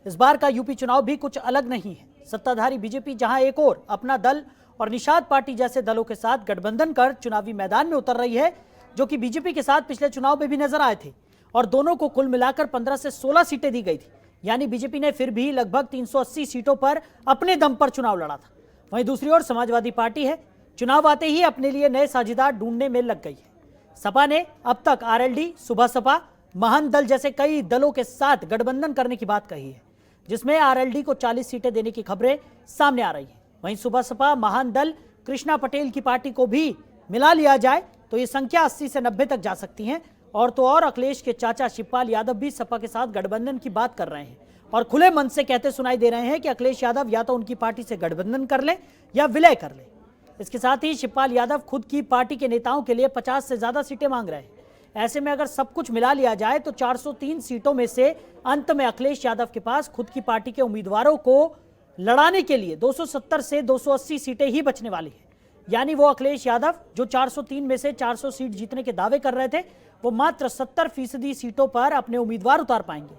इस बार का यूपी चुनाव भी कुछ अलग नहीं है। सत्ताधारी बीजेपी जहां एक और अपना दल और निषाद पार्टी जैसे दलों के साथ गठबंधन कर चुनावी मैदान में उतर रही है, जो कि बीजेपी के साथ पिछले चुनाव में भी नजर आए थे और दोनों को कुल मिलाकर 15 से 16 सीटें दी गई थी। यानी बीजेपी ने फिर भी लगभग 380 सीटों पर अपने दम पर चुनाव लड़ा था। वहीं दूसरी ओर समाजवादी पार्टी है, चुनाव आते ही अपने लिए नए साझेदार ढूंढने में लग गई है। सपा ने अब तक आरएलडी, सुबह सपा, महान दल जैसे कई दलों के साथ गठबंधन करने की बात कही है, जिसमें आरएलडी को 40 सीटें देने की खबरें सामने आ रही है। वहीं सुबह सपा, महान दल, कृष्णा पटेल की पार्टी को भी मिला लिया जाए तो ये संख्या 80 से 90 तक जा सकती है। और तो और अखिलेश के चाचा शिवपाल यादव भी सपा के साथ गठबंधन की बात कर रहे हैं और खुले मन से कहते सुनाई दे रहे हैं कि अखिलेश यादव या तो उनकी पार्टी से गठबंधन कर ले या विलय कर ले। इसके साथ ही शिवपाल यादव खुद की पार्टी के नेताओं के लिए 50 से ज्यादा सीटें मांग रहे हैं। ऐसे में अगर सब कुछ मिला लिया जाए तो 403 सीटों में से अंत में अखिलेश यादव के पास खुद की पार्टी के उम्मीदवारों को लड़ाने के लिए 270 से 280 सीटें ही बचने वाली है। यानी वो अखिलेश यादव जो 403 में से 400 सीट जीतने के दावे कर रहे थे, वो मात्र 70% सीटों पर अपने उम्मीदवार उतार पाएंगे।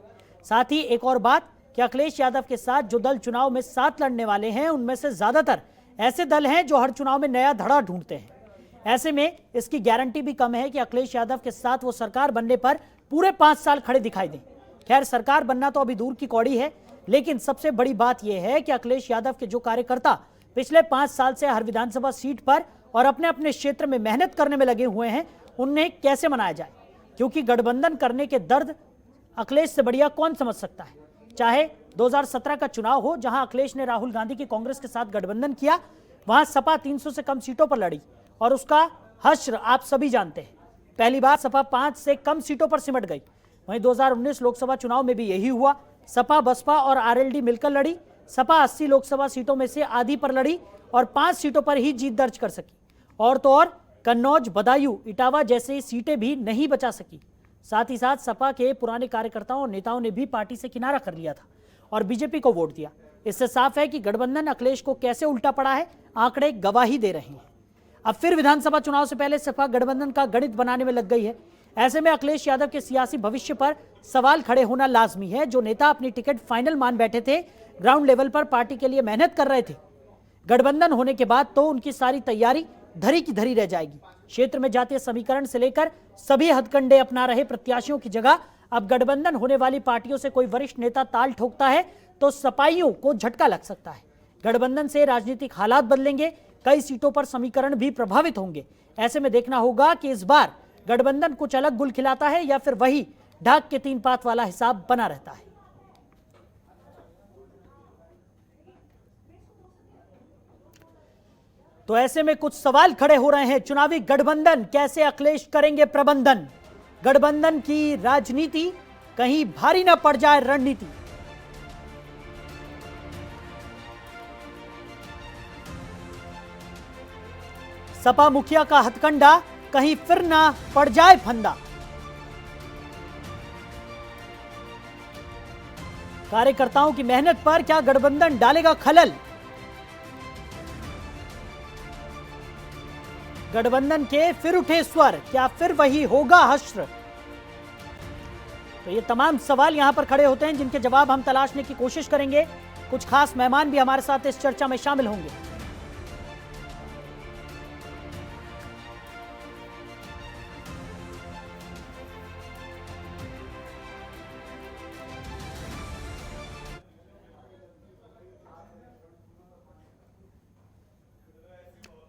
साथ ही एक और बात कि अखिलेश यादव के साथ जो दल चुनाव में साथ लड़ने वाले हैं, उनमें से ज्यादातर ऐसे दल हैं जो हर चुनाव में नया धड़ा ढूंढते हैं। ऐसे में इसकी गारंटी भी कम है कि अखिलेश यादव के साथ वो सरकार बनने पर पूरे 5 साल खड़े दिखाई दें। खैर, सरकार बनना तो अभी दूर की कौड़ी है, लेकिन सबसे बड़ी बात यह है कि अखिलेश यादव के जो कार्यकर्ता पिछले 5 साल से हर विधानसभा सीट पर और अपने अपने क्षेत्र में मेहनत करने में लगे हुए हैं, उन्हें कैसे मनाया जाए, क्योंकि गठबंधन करने के दर्द अखिलेश से बढ़िया कौन समझ सकता है। चाहे 2017 का चुनाव हो, जहां अखिलेश ने राहुल गांधी की कांग्रेस के साथ गठबंधन किया, वहां सपा 300 से कम सीटों पर लड़ी और उसका हश्र आप सभी जानते हैं। पहली बार सपा 5 से कम सीटों पर सिमट गई। वहीं 2019 लोकसभा चुनाव में भी यही हुआ। सपा, बसपा और आरएलडी मिलकर लड़ी। सपा 80 लोकसभा सीटों में से आधी पर लड़ी और 5 सीटों पर ही जीत दर्ज कर सकी। और तो और कन्नौज, बदायूं, इटावा जैसी सीटें भी नहीं बचा सकी। साथ ही साथ सपा के पुराने कार्यकर्ताओं और नेताओं ने भी पार्टी से किनारा कर लिया था और बीजेपी को वोट दिया। इससे साफ है कि गठबंधन अखिलेश को कैसे उल्टा पड़ा है, आंकड़े गवाही दे रहे हैं। अब फिर विधानसभा चुनाव से पहले सपा गठबंधन का गणित बनाने में लग गई है। ऐसे में अखिलेश यादव के सियासी भविष्य पर सवाल खड़े होना लाजमी है। जो नेता अपनी टिकट फाइनल मान बैठे थे, ग्राउंड लेवल पर पार्टी के लिए मेहनत कर रहे थे, गठबंधन होने के बाद तो उनकी सारी तैयारी धरी की धरी रह जाएगी। क्षेत्र में जातीय समीकरण से लेकर सभी हथकंडे अपना रहे प्रत्याशियों की जगह अब गठबंधन होने वाली पार्टियों से कोई वरिष्ठ नेता ताल ठोकता है तो सपाइयों को झटका लग सकता है। गठबंधन से राजनीतिक हालात बदलेंगे, कई सीटों पर समीकरण भी प्रभावित होंगे। ऐसे में देखना होगा कि इस बार गठबंधन कुछ अलग गुल खिलाता है या फिर वही ढाक के 3 पात वाला हिसाब बना रहता है। तो ऐसे में कुछ सवाल खड़े हो रहे हैं। चुनावी गठबंधन कैसे अखिलेश करेंगे प्रबंधन? गठबंधन की राजनीति कहीं भारी न पड़ जाए रणनीति। सपा मुखिया का हथकंडा कहीं फिर ना पड़ जाए फंदा। कार्यकर्ताओं की मेहनत पर क्या गठबंधन डालेगा खलल? गठबंधन के फिर उठे स्वर, क्या फिर वही होगा हश्र? तो ये तमाम सवाल यहां पर खड़े होते हैं जिनके जवाब हम तलाशने की कोशिश करेंगे। कुछ खास मेहमान भी हमारे साथ इस चर्चा में शामिल होंगे।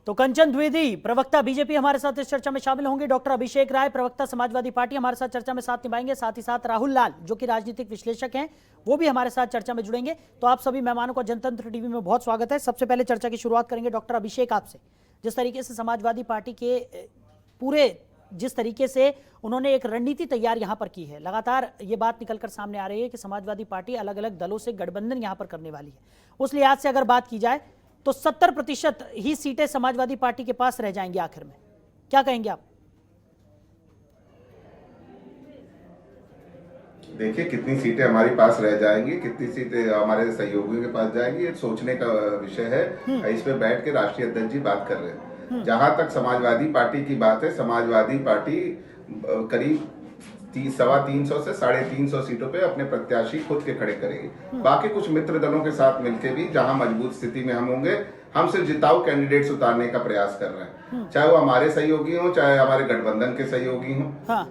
तो कंचन द्विवेदी, प्रवक्ता बीजेपी, हमारे साथ इस चर्चा में शामिल होंगे। डॉक्टर अभिषेक राय, प्रवक्ता समाजवादी पार्टी, हमारे साथ चर्चा में साथ निभाएंगे। साथ ही साथ राहुल लाल, जो कि राजनीतिक विश्लेषक हैं, वो भी हमारे साथ चर्चा में जुड़ेंगे। तो आप सभी मेहमानों का जनतंत्र टीवी में बहुत स्वागत है। सबसे पहले चर्चा की शुरुआत करेंगे डॉक्टर अभिषेक आपसे। जिस तरीके से समाजवादी पार्टी के पूरे जिस तरीके से उन्होंने एक रणनीति तैयार यहाँ पर की है, लगातार ये बात निकलकर सामने आ रही है कि समाजवादी पार्टी अलग अलग दलों से गठबंधन यहाँ पर करने वाली है। उस लिहाज से अगर बात की जाए तो 70% ही सीटें समाजवादी पार्टी के पास रह जाएंगी आखिर में। क्या कहेंगे आप? देखिए, कितनी सीटें हमारे पास रह जाएंगी, कितनी सीटें हमारे सहयोगियों के पास जाएंगी, ये सोचने का विषय है। इस पे बैठ के राष्ट्रीय अध्यक्ष जी बात कर रहे हैं। जहां तक समाजवादी पार्टी की बात है, समाजवादी पार्टी करीब 350 से 350 सीटों पे अपने प्रत्याशी खुद के खड़े करेगी। बाकी कुछ मित्र दलों के साथ मिलकर भी जहां मजबूत स्थिति में हम होंगे, हम सिर्फ जिताऊ कैंडिडेट्स उतारने का प्रयास कर रहे हैं, चाहे वो हमारे सहयोगी हो, चाहे हमारे गठबंधन के सहयोगी हो। हाँ।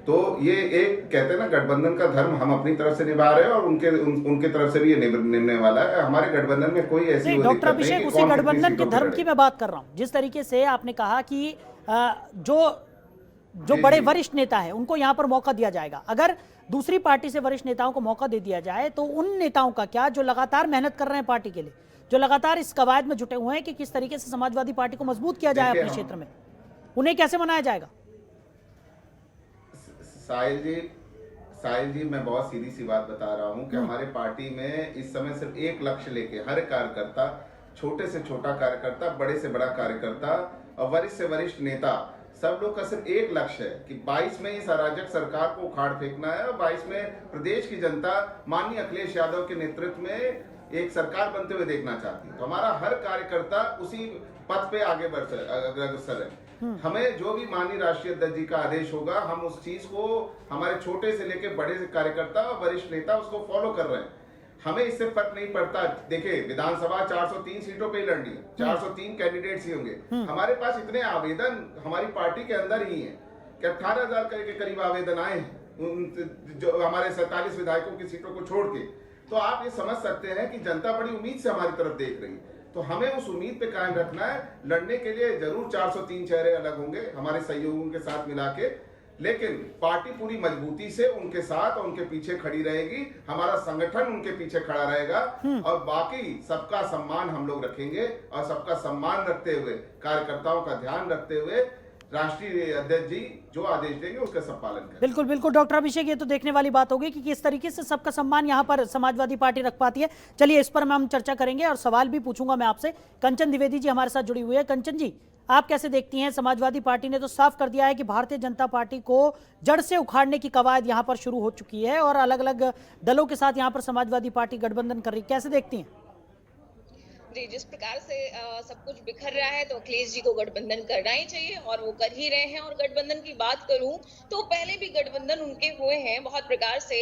तो ये एक कहते हैं ना, गठबंधन का धर्म हम अपनी तरफ से निभा रहे हैं और उनके तरफ से भी ये निभने वाला है। हमारे गठबंधन में कोई ऐसी डॉक्टर अभिषेक, उसी गठबंधन के धर्म की मैं बात कर रहा हूँ। जिस तरीके से आपने कहा कि जो बड़े वरिष्ठ नेता है उनको यहाँ पर मौका दिया जाएगा, अगर दूसरी पार्टी से वरिष्ठ नेताओं को मौका दे दिया जाए तो उन नेताओं का क्या, जो लगातार मेहनत कर रहे हैं पार्टी के लिए, जो लगातार इस कवायद में जुटे हुए हैं कि किस तरीके से समाजवादी पार्टी को मजबूत किया जाए अपने क्षेत्र में, उन्हें कैसे मनाया जाएगा? साहिल जी, मैं बहुत सीधी सी बात बता रहा हूं कि हमारे पार्टी में इस समय सिर्फ एक लक्ष्य लेके हर कार्यकर्ता, छोटे से छोटा कार्यकर्ता, बड़े से बड़ा कार्यकर्ता और वरिष्ठ से वरिष्ठ नेता, सब लोग का सिर्फ एक लक्ष्य है कि 22 में इस अराजक सरकार को उखाड़ फेंकना है और 22 में प्रदेश की जनता माननीय अखिलेश यादव के नेतृत्व में एक सरकार बनते हुए देखना चाहती है। तो हमारा हर कार्यकर्ता उसी पथ पे आगे अग्रसर है। हमें जो भी माननीय राष्ट्रीय अध्यक्ष जी का आदेश होगा, हम उस चीज को, हमारे छोटे से लेकर बड़े कार्यकर्ता और वरिष्ठ नेता उसको फॉलो कर रहे हैं। हमें इससे फर्क नहीं पड़ता। देखिए, विधानसभा 403 सीटों पे ही लड़नी है, 403 कैंडिडेट्स ही होंगे। हमारे पास इतने आवेदन हमारी पार्टी के अंदर ही हैं कि 18,000 के करीब आवेदन आए हैं जो हमारे 47 विधायकों की सीटों को छोड़ के। तो आप ये समझ सकते हैं कि जनता बड़ी उम्मीद से हमारी तरफ देख रही है। तो हमें उस उम्मीद पे कायम रखना है। लड़ने के लिए जरूर 403 चेहरे अलग होंगे हमारे सहयोगियों के साथ मिला के, लेकिन पार्टी पूरी मजबूती से उनके साथ और उनके पीछे खड़ी रहेगी। हमारा संगठन उनके पीछे खड़ा रहेगा और बाकी सबका सम्मान हम लोग रखेंगे और सबका सम्मान रखते हुए, कार्यकर्ताओं का ध्यान रखते हुए राष्ट्रीय अध्यक्ष जी जो आदेश देंगे उसका सब पालन करें। बिल्कुल बिल्कुल डॉक्टर अभिषेक, ये तो देखने वाली बात होगी कि किस तरीके से सबका सम्मान यहाँ पर समाजवादी पार्टी रख पाती है। चलिए, इस पर हम चर्चा करेंगे और सवाल भी पूछूंगा मैं आपसे। कंचन द्विवेदी जी हमारे साथ जुड़ी हुई है। कंचन जी, आप कैसे देखती हैं? समाजवादी पार्टी ने तो साफ कर दिया है कि भारतीय जनता पार्टी को जड़ से उखाड़ने की कवायद यहाँ पर शुरू हो चुकी है और अलग अलग दलों के साथ यहाँ पर समाजवादी पार्टी गठबंधन कर रही है, कैसे देखती हैं? जी, जिस प्रकार से सब कुछ बिखर रहा है तो अखिलेश जी को गठबंधन करना ही चाहिए और वो कर ही रहे हैं। और गठबंधन की बात करूं तो पहले भी गठबंधन उनके हुए हैं बहुत प्रकार से।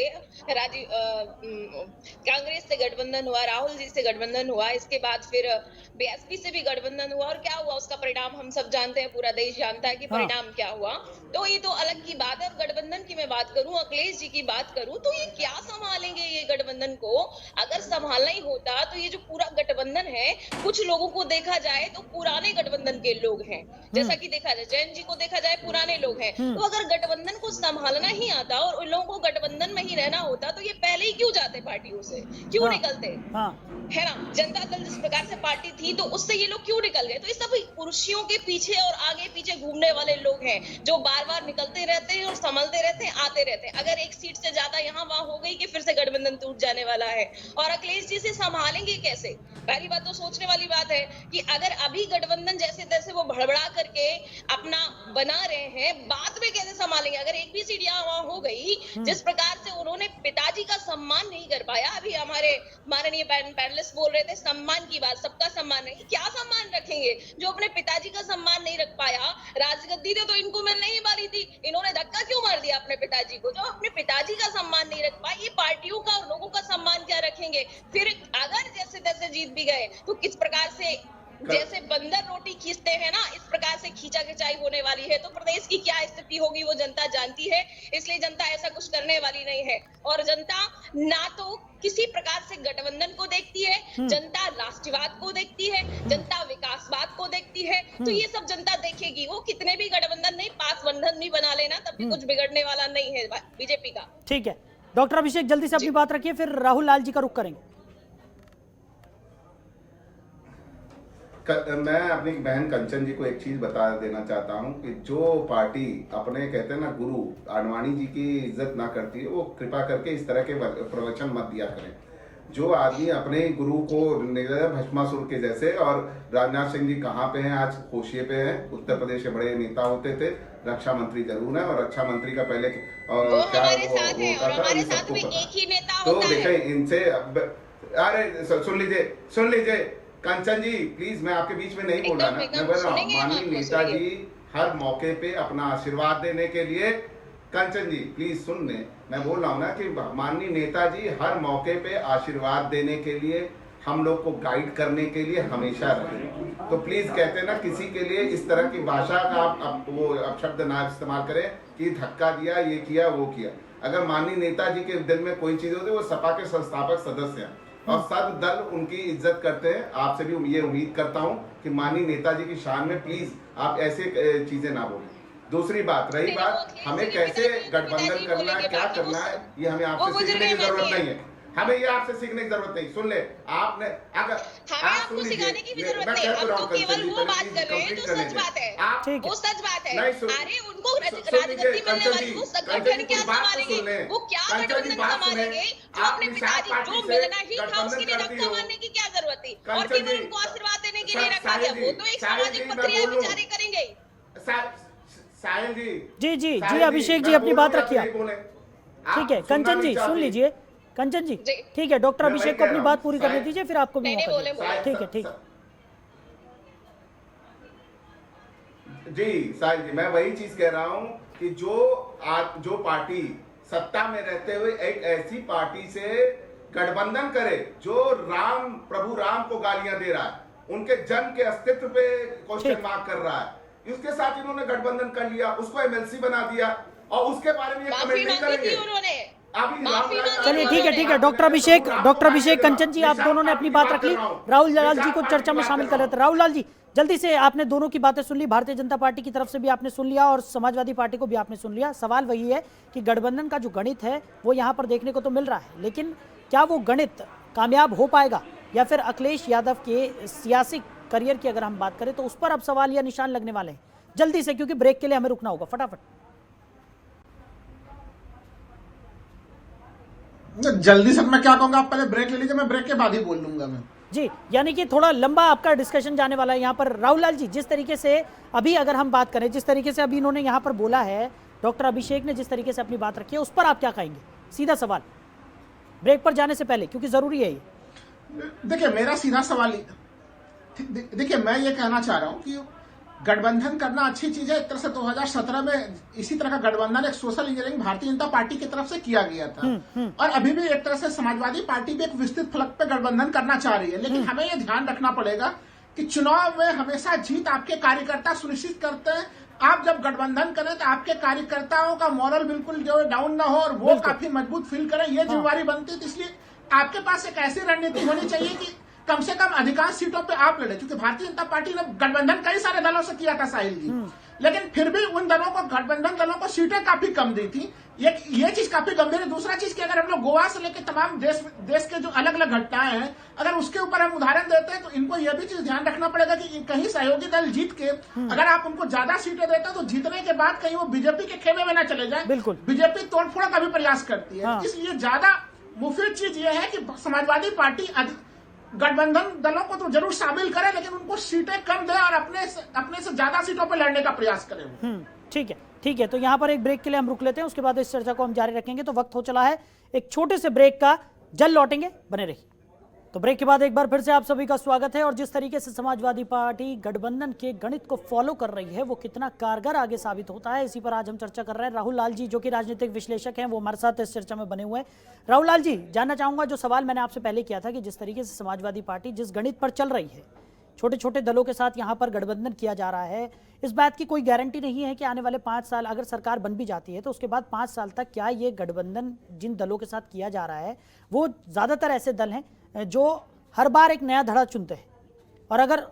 कांग्रेस से गठबंधन हुआ, राहुल जी से गठबंधन हुआ, इसके बाद फिर बीएसपी से भी गठबंधन हुआ और क्या हुआ उसका परिणाम हम सब जानते हैं, पूरा देश जानता है कि परिणाम क्या हुआ। तो ये तो अलग की बात है। गठबंधन की मैं बात करूं, अखिलेश जी की बात करूं तो ये क्या संभालेंगे ये गठबंधन को? अगर संभालना ही होता तो ये जो पूरा गठबंधन है, कुछ लोगों को देखा जाए तो पुराने गठबंधन के लोग हैं, जैसा कि देखा जाए जैन जी को देखा जाए पुराने लोग हैं। तो अगर गठबंधन को संभालना ही आता और उन लोगों को गठबंधन में ही रहना होता तो ये पहले ही क्यों जाते पार्टियों से, क्यों निकलते, है ना? जनता दल जिस प्रकार से पार्टी थी तो उससे ये लोग क्यों निकल गए? तो ये सब कुर्सियों के पीछे और आगे पीछे घूमने वाले लोग हैं जो बार बार निकलते रहते हैं और संभलते रहते हैं, आते रहते हैं। अगर एक सीट से ज्यादा यहाँ वहां हो गई कि फिर से गठबंधन टूट जाने वाला है। और अखिलेश जी से संभालेंगे कैसे? पहली बात तो सोचने वाली बात है कि अगर अभी गठबंधन जैसे तैसे वो भड़बड़ा करके अपना बना रहे हैं, बाद में कैसे संभालेंगे? अगर एक भी सीट यहाँ वहां हो गई, जिस प्रकार से उन्होंने पिताजी का सम्मान नहीं कर पाया, अभी हमारे माननीय पैनलिस्ट बोल रहे थे सम्मान की बात, सबका सम्मान नहीं, क्या सम्मान रखेंगे? जो अपने पिताजी का सम्मान नहीं रख पाया, राजगद्दी तो इनको मिलने ही वाली थी, इन्होंने धक्का क्यों मार दिया अपने पिताजी को? जो अपने पिताजी का सम्मान नहीं रख पाए, ये पार्टियों का और लोगों का सम्मान क्या रखेंगे? फिर अगर जैसे तैसे जीत भी गए तो किस प्रकार से, जैसे बंदर रोटी खींचते हैं ना, इस प्रकार से खींचा खिंचाई होने वाली है। तो प्रदेश की क्या स्थिति होगी वो जनता जानती है, इसलिए जनता ऐसा कुछ करने वाली नहीं है। और जनता ना तो किसी प्रकार से गठबंधन को देखती है, जनता राष्ट्रवाद को देखती है, जनता विकासवाद को देखती है। तो ये सब जनता देखेगी। वो कितने भी गठबंधन नहीं, पास बंधन भी बना लेना, तब भी कुछ बिगड़ने वाला नहीं है बीजेपी का। ठीक है डॉक्टर अभिषेक, जल्दी से अपनी बात रखिए, फिर राहुल लाल जी का रुख करेंगे। मैं अपनी बहन कंचन जी को एक चीज बता देना चाहता हूं कि जो पार्टी अपने कहते हैं ना गुरु आडवाणी जी की इज्जत ना करती है, वो कृपा करके इस तरह के प्रवचन मत दिया करें। जो आदमी अपने गुरु को भस्मासुर के जैसे, और राजनाथ सिंह जी कहाँ पे हैं आज? होशिये पे हैं। उत्तर प्रदेश के बड़े नेता होते थे, रक्षा मंत्री जरूर है और रक्षा मंत्री का पहले क्या तो देखे इनसे। अरे सुन लीजिए कंचन जी प्लीज, मैं आपके बीच में नहीं बोल रहा ना, मैं बोल रहा हूँ माननीय नेताजी हर मौके पे अपना आशीर्वाद देने के लिए कंचन जी प्लीज सुन ले, मैं बोल रहा हूँ ना कि माननीय नेताजी हर मौके पे आशीर्वाद देने के लिए, हम लोग को गाइड करने के लिए हमेशा रहे। तो प्लीज कहते हैं ना, किसी के लिए इस तरह की भाषा का आप वो अपशब्द ना इस्तेमाल करें कि धक्का दिया, ये किया, वो किया। अगर माननीय नेताजी के दिल में कोई चीज होती है, वो सपा के संस्थापक सदस्य हैं और सब दल उनकी इज्जत करते हैं। आपसे भी ये उम्मीद करता हूं कि माननीय नेताजी की शान में प्लीज आप ऐसे चीजें ना बोलें। दूसरी बात, रही बात हमें कैसे गठबंधन करना है, क्या करना है, ये हमें आपसे सीखने की जरूरत नहीं है। हमें ये आपसे सीखने की जरूरत नहीं। सुन ले, आपने अगर हमें आपको सिखाने की भी जरूरत नहीं, हम तो केवल वो बात कर रहे हैं जो सच बात है, वो सच बात है। अरे उनको राजगद्दी मिलने वाली, वो संगठन क्या संभालेंगे, वो क्या गठबंधन संभालेंगे, जो अपने पिताजी जो मिलना ही था उसके लिए धक्का मारने की क्या जरूरत थी, और केवल उनको आशीर्वाद देने के लिए रखा गया। वो तो एक सामाजिक प्रक्रिया बेचारे करेंगे। साहिल जी जी जी अभिषेक जी अपनी बात रखिए। ठीक है कंचन जी सुन लीजिए, कंचन जी ठीक है, डॉक्टर अभिषेक को अपनी बात पूरी करने दीजिए, फिर आपको भी मौका दीजिए। ठीक है ठीक है जी साहिल जी, मैं वही चीज कह रहा हूं कि जो पार्टी सत्ता में रहते हुए एक ऐसी पार्टी से गठबंधन करे जो प्रभु राम को गालियां दे रहा है, उनके जन्म के अस्तित्व पे क्वेश्चन मार्क कर रहा है, इसके साथ इन्होंने गठबंधन कर लिया, उसको एमएलसी बना दिया और उसके बारे में कमेंट नहीं करेंगे। चलिए ठीक है डॉक्टर अभिषेक कंचन जी, आप दोनों ने अपनी बात रख ली। राहुल लाल जी को चर्चा में शामिल कर रहे थे। राहुल लाल जी जल्दी से, आपने दोनों की बातें सुन ली, भारतीय जनता पार्टी की तरफ से भी आपने सुन लिया और समाजवादी पार्टी को भी आपने सुन लिया। सवाल वही है कि गठबंधन का जो गणित है वो यहाँ पर देखने को तो मिल रहा है, लेकिन क्या वो गणित कामयाब हो पाएगा या फिर अखिलेश यादव के सियासी करियर की अगर हम बात करें तो उस पर अब सवाल या निशान लगने वाले हैं। जल्दी से, क्योंकि ब्रेक के लिए हमें रुकना होगा, फटाफट। जल्दी से मैं क्या कहूंगा, आप पहले ब्रेक ले लीजिए, मैं ब्रेक के बाद ही बोल लूंगा मैं जी। यानी कि थोड़ा लंबा आपका डिस्कशन जाने वाला है यहाँ पर। राहुल लाल जी, जिस तरीके से अभी अगर हम बात करें, जिस तरीके से अभी इन्होंने यहाँ पर बोला है, डॉक्टर अभिषेक ने जिस तरीके से अपनी बात रखी है, उस पर आप क्या कहेंगे? सीधा सवाल ब्रेक पर जाने से पहले, क्योंकि जरूरी है ये। देखिए मेरा सीधा सवाल, देखिए मैं ये कहना चाह रहा हूँ कि गठबंधन करना अच्छी चीज है। एक तरह से 2017 में इसी तरह का गठबंधन एक social engineering Bharatiya Janata party की तरफ से किया गया था और अभी भी एक तरह से समाजवादी पार्टी भी एक विस्तृत फलक पे गठबंधन करना चाह रही है। लेकिन हमें ये ध्यान रखना पड़ेगा कि चुनाव में हमेशा जीत आपके कार्यकर्ता सुनिश्चित करते हैं। आप जब गठबंधन करें तो आपके कार्यकर्ताओं का मॉरल बिल्कुल जो डाउन ना हो और वो काफी मजबूत फील करें, ये जिम्मेवारी बनती है। तो इसलिए आपके पास एक ऐसी रणनीति होनी चाहिए कि कम से कम अधिकांश सीटों पे आप लड़े, क्योंकि भारतीय जनता पार्टी ने गठबंधन कई सारे दलों से किया था साहिल जी, लेकिन फिर भी उन दलों को, गठबंधन दलों को सीटें काफी कम दी थी। ये चीज काफी गंभीर है। दूसरा चीज कि अगर हम लोग गोवा से लेकर तमाम देश के जो अलग अलग घटनाएं हैं, अगर उसके ऊपर हम उदाहरण देते हैं तो इनको यह भी चीज ध्यान रखना पड़ेगा कि कहीं सहयोगी दल जीत के अगर आप उनको ज्यादा सीटें देते हैं तो जीतने के बाद कहीं वो बीजेपी के खेमे में न चले जाए। बिल्कुल, बीजेपी तोड़फोड़ का भी प्रयास करती है। इसलिए ज्यादा मुफीद चीज यह है कि समाजवादी पार्टी गठबंधन दलों को तो जरूर शामिल करें, लेकिन उनको सीटें कम दें और अपने से ज्यादा सीटों पर लड़ने का प्रयास करें। ठीक है तो यहाँ पर एक ब्रेक के लिए हम रुक लेते हैं, उसके बाद इस चर्चा को हम जारी रखेंगे। तो वक्त हो चला है एक छोटे से ब्रेक का, जल्द लौटेंगे, बने रहिए। तो ब्रेक के बाद एक बार फिर से आप सभी का स्वागत है। और जिस तरीके से समाजवादी पार्टी गठबंधन के गणित को फॉलो कर रही है वो कितना कारगर आगे साबित होता है, इसी पर आज हम चर्चा कर रहे हैं। राहुल लाल जी जो कि राजनीतिक विश्लेषक हैं, वो हमारे साथ इस चर्चा में बने हुए हैं। राहुल लाल जी, जानना चाहूंगा जो सवाल मैंने आपसे पहले किया था कि जिस तरीके से समाजवादी पार्टी जिस गणित पर चल रही है, छोटे छोटे दलों के साथ यहाँ पर गठबंधन किया जा रहा है, इस बात की कोई गारंटी नहीं है कि आने वाले 5 साल अगर सरकार बन भी जाती है तो उसके बाद 5 साल तक क्या ये गठबंधन जिन दलों के साथ किया जा रहा है वो ज़्यादातर ऐसे दल हैं जो हर बार एक नया धड़ा चुनते हैं, और अगर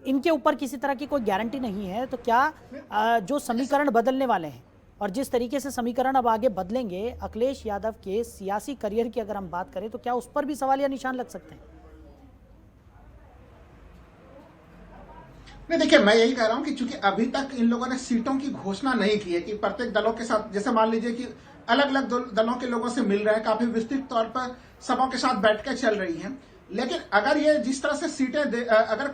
इनके ऊपर किसी तरह की कोई गारंटी नहीं है तो क्या जो समीकरण बदलने वाले हैं और जिस तरीके से समीकरण अब आगे बदलेंगे अखिलेश यादव के सियासी करियर की अगर हम बात करें तो क्या उस पर भी सवाल या निशान लग सकते हैं? नहीं, देखिए मैं यही कह रहा हूं कि चूंकि अभी तक इन लोगों ने सीटों की घोषणा नहीं की है कि प्रत्येक दलों के साथ, जैसे मान लीजिए कि अलग अलग दलों के लोगों से मिल रहे हैं, काफी विस्तृत तौर पर सबों के साथ बैठकर चल रही हैं। लेकिन अगर ये जिस तरह से सीटें अगर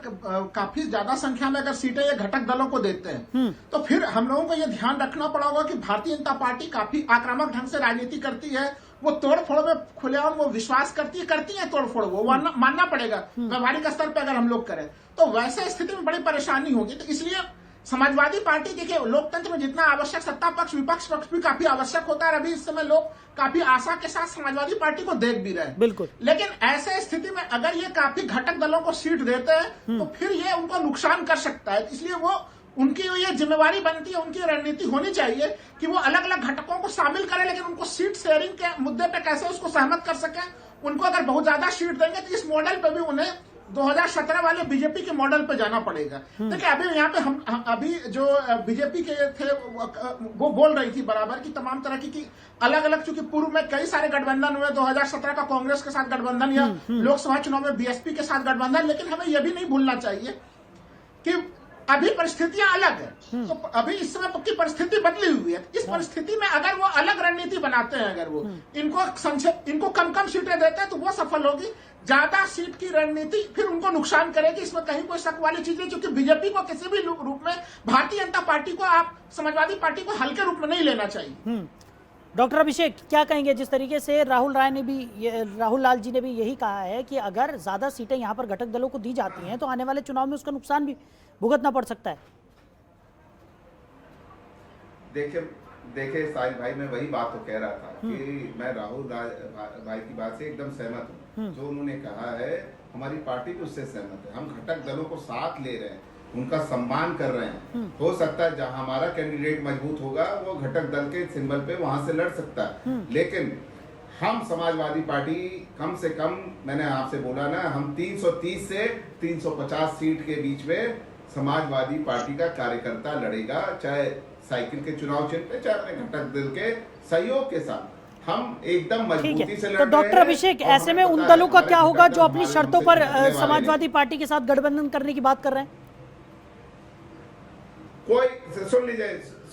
काफी ज्यादा संख्या में अगर सीटें ये घटक दलों को देते हैं तो फिर हम लोगों को ये ध्यान रखना पड़ा होगा कि भारतीय जनता पार्टी काफी आक्रामक ढंग से राजनीति करती है। वो तोड़फोड़ में खुलेआम वो विश्वास करती है तोड़फोड़, वो मानना पड़ेगा। व्यवहारिक स्तर पर अगर हम लोग करें तो वैसे स्थिति में बड़ी परेशानी होगी। तो इसलिए समाजवादी पार्टी देखिए, लोकतंत्र में जितना आवश्यक सत्ता पक्ष विपक्ष पक्ष भी काफी आवश्यक होता है। अभी इस समय लोग काफी आशा के साथ समाजवादी पार्टी को देख भी रहे हैं। बिल्कुल। लेकिन ऐसे स्थिति में अगर ये काफी घटक दलों को सीट देते हैं तो फिर ये उनको नुकसान कर सकता है। इसलिए वो उनकी ये जिम्मेवारी बनती है, उनकी रणनीति होनी चाहिए कि वो अलग अलग घटकों को शामिल करें, लेकिन उनको सीट शेयरिंग के मुद्दे पे कैसे उसको सहमत कर सके। उनको अगर बहुत ज्यादा सीट देंगे तो इस मॉडल पे भी उन्हें 2017 वाले बीजेपी के मॉडल पे जाना पड़ेगा। देखिए अभी यहाँ पे हम अभी जो बीजेपी के थे वो बोल रही थी बराबर की तमाम तरह की अलग अलग, चूंकि पूर्व में कई सारे गठबंधन हुए, 2017 का कांग्रेस के साथ गठबंधन या लोकसभा चुनाव में बीएसपी के साथ गठबंधन, लेकिन हमें यह भी नहीं भूलना चाहिए कि अभी परिस्थितियां अलग है। तो अभी इस समय की परिस्थिति बदली हुई है। इस परिस्थिति में अगर वो अलग रणनीति बनाते हैं, अगर वो इनको कम कम सीटें देते हैं तो वो सफल होगी। ज्यादा सीट की रणनीति फिर उनको नुकसान करेगी, इसमें कहीं कोई शक वाली चीज नहीं। क्योंकि बीजेपी को किसी भी रूप में, भारतीय जनता पार्टी को, आप समाजवादी पार्टी को हल्के रूप में नहीं लेना चाहिए। डॉक्टर अभिषेक क्या कहेंगे, जिस तरीके से राहुल लाल जी ने भी यही कहा है कि अगर ज्यादा सीटें यहाँ पर घटक दलों को दी जाती हैं तो आने वाले चुनाव में उसका नुकसान भी भुगतना पड़ सकता है। देखिए साहिल भाई, मैं वही बात तो कह रहा था कि मैं राहुल भाई की बात से एकदम सहमत हूँ। जो उन्होंने कहा है हमारी पार्टी भी उससे सहमत है। हम घटक दलों को साथ ले रहे हैं, उनका सम्मान कर रहे हैं। हो सकता है जहां हमारा कैंडिडेट मजबूत होगा वो घटक दल के सिंबल पे वहां से लड़ सकता है। लेकिन हम समाजवादी पार्टी कम से कम, मैंने आपसे बोला ना, हम 330 से 350 सीट के बीच में समाजवादी पार्टी का कार्यकर्ता लड़ेगा, चाहे साइकिल के चुनाव चिन्ह पे, चाहे अपने घटक दल के सहयोग के साथ। हम एकदम मजबूती से लड़ रहे हैं। तो डॉक्टर अभिषेक, ऐसे में उन दलों का क्या होगा जो अपनी शर्तों पर समाजवादी पार्टी के साथ गठबंधन करने की बात कर रहे हैं? कोई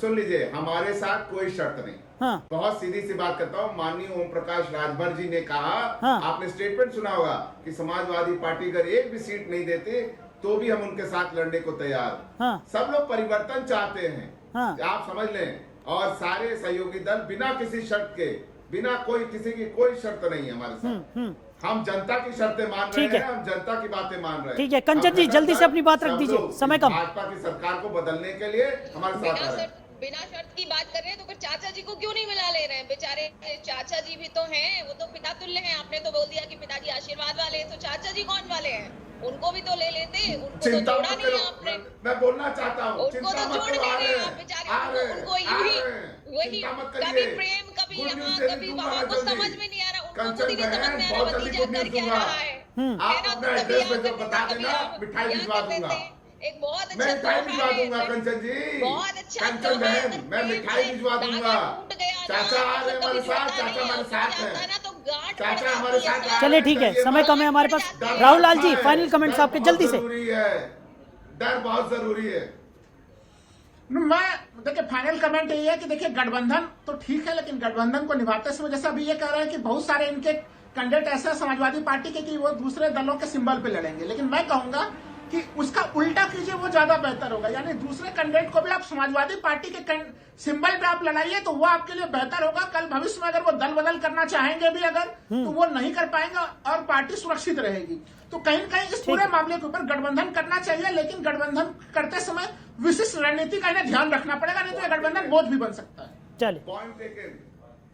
सुन लीजिए, हमारे साथ कोई शर्त नहीं। हाँ। बहुत सीधी सी बात करता हूँ। माननीय ओम प्रकाश राजभर जी ने कहा, हाँ। आपने स्टेटमेंट सुना होगा कि समाजवादी पार्टी अगर एक भी सीट नहीं देती तो भी हम उनके साथ लड़ने को तैयार। हाँ। सब लोग परिवर्तन चाहते हैं। हाँ। आप समझ लें। और सारे सहयोगी दल बिना किसी शर्त के, बिना किसी की कोई शर्त नहीं है हमारे साथ। हम जनता की शर्तें मान रहे हैं, हम जनता की बातें मान रहे हैं। ठीक है कंचन जी, जल्दी से अपनी बात रख दीजिए, समय कम। भाजपा की सरकार को बदलने के लिए हमारे साथ आ रहे हैं। बिना शर्त की बात कर रहे हैं तो फिर चाचा जी को क्यों नहीं मिला ले रहे हैं? बेचारे चाचा जी भी तो हैं, वो तो पिता तुल्य हैं। आपने तो बोल दिया कि पिताजी आशीर्वाद वाले हैं, तो चाचा जी कौन वाले हैं? उनको भी तो ले लेते, उनको तो जोड़ा नहीं है आपने। मैं बोलना चाहता हूँ, उनको तो जोड़ नहीं रहे आप बेचारे, उनको वही कभी प्रेम, कभी यहाँ, कभी वहाँ, कुछ समझ में नहीं आ रहा। उनको खुद ही नहीं समझ में आ रहा भतीजा कर क्या रहा है। आप अपना एड्रेस में जो बता देना, मिठाई भिजवा दूंगा। एक बहुत अच्छा मैं मिठाई भिजवा दूंगा कंचन जी, बहुत अच्छा कंचन बहन, मैं मिठाई भिजवा दूंगा। चाचा आ रहे हमारे साथ, चाचा हमारे साथ है, चाचा हमारे साथ। चलिए ठीक है, समय कम है हमारे पास। राहुल लाल जी, फाइनल कमेंट्स आपके जल्दी से। डर बहुत जरूरी है। मैं देखिए फाइनल कमेंट यही है कि देखिए गठबंधन तो ठीक है, लेकिन गठबंधन को निभाते समय जैसा अभी ये कह रहे हैं कि बहुत सारे इनके कैंडिडेट ऐसे हैं समाजवादी पार्टी के कि वो दूसरे दलों के सिंबल पे लड़ेंगे, लेकिन मैं कहूंगा कि उसका उल्टा कीजिए, वो ज्यादा बेहतर होगा। यानी दूसरे कैंडिडेट को भी आप समाजवादी पार्टी के सिंबल पे आप लड़ाइए तो वो आपके लिए बेहतर होगा। कल भविष्य में अगर वो दल बदल करना चाहेंगे भी अगर, तो वो नहीं कर पाएंगे और पार्टी सुरक्षित रहेगी। तो कहीं न कहीं इस पूरे मामले के ऊपर गठबंधन करना चाहिए, लेकिन गठबंधन करते समय विशिष्ट रणनीति का इन्हें ध्यान रखना पड़ेगा, नहीं तो गठबंधन बोझ भी बन सकता है। चलिए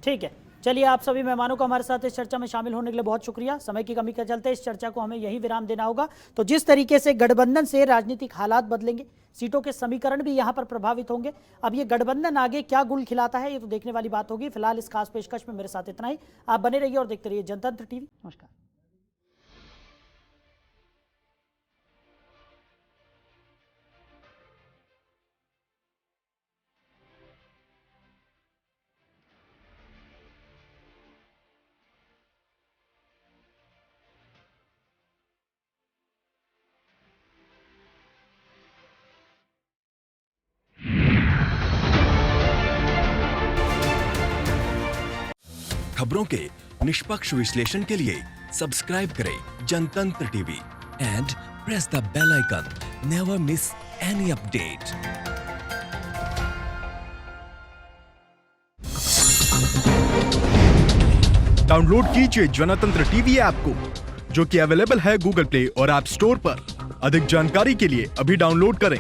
ठीक है, चलिए आप सभी मेहमानों को हमारे साथ इस चर्चा में शामिल होने के लिए बहुत शुक्रिया। समय की कमी के चलते इस चर्चा को हमें यही विराम देना होगा। तो जिस तरीके से गठबंधन से राजनीतिक हालात बदलेंगे, सीटों के समीकरण भी यहां पर प्रभावित होंगे। अब ये गठबंधन आगे क्या गुल खिलाता है, ये तो देखने वाली बात होगी। फिलहाल इस खास पेशकश में मेरे साथ इतना ही। आप बने रहिए और देखते रहिए जनतंत्र टीवी। नमस्कार। खबरों के निष्पक्ष विश्लेषण के लिए सब्सक्राइब करें Janatantra TV and press the bell icon. Never miss any update. Download कीजिए जनतंत्र टीवी ऐप को, जो कि अवेलेबल है गूगल प्ले और ऐप स्टोर पर। अधिक जानकारी के लिए अभी डाउनलोड करें।